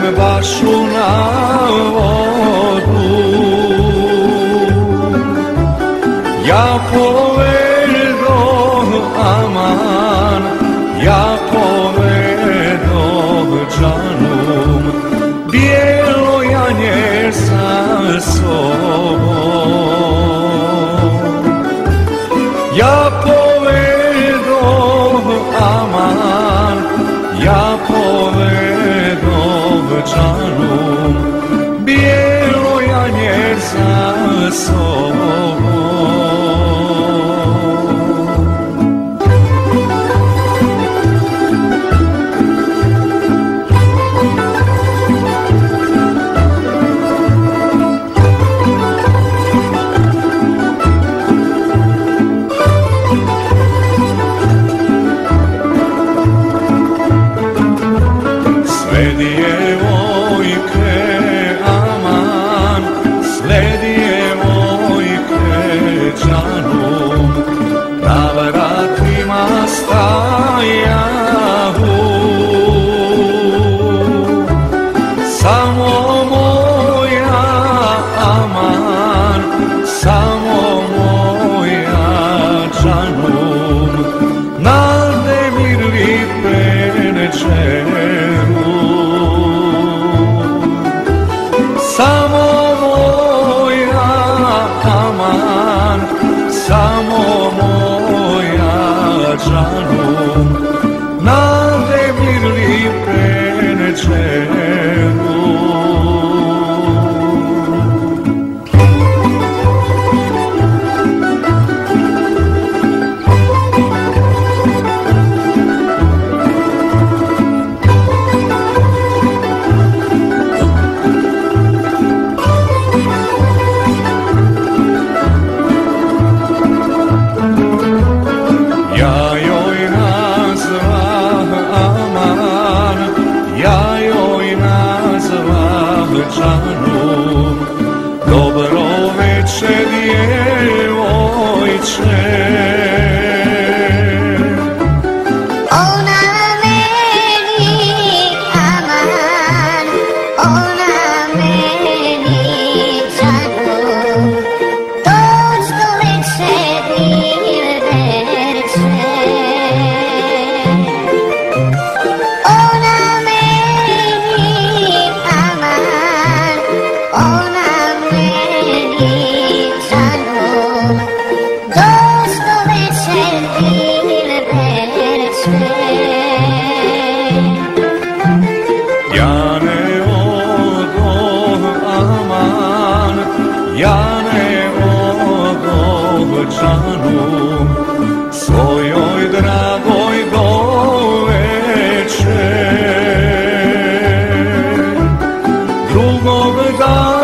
me baš u navodu. Ja povedoh aman, ja povedoh džanum, bijelo janje sa sobom. Ja povedoh aman, ja povedoh džanum, bijelo janje sa sobom. Sve djevojke aman, sve djevojke džanum, na vratima stajahu. Samo moja aman, samo moja džanum, na demirli penčeru. Samo moja aman, samo moja džanum, na demirli penčeru. Ja joj nazvah aman, ja joj nazvah džanum, dobro večer djevojče. Ona meni aman, ona meni džanum, točno večer dilberče. Ona meni aman, ona meni džanum, točno večer dilberče. Ja ne odoh aman, ja ne odoh džanum, svojoj dragoj doveče. Drugog dana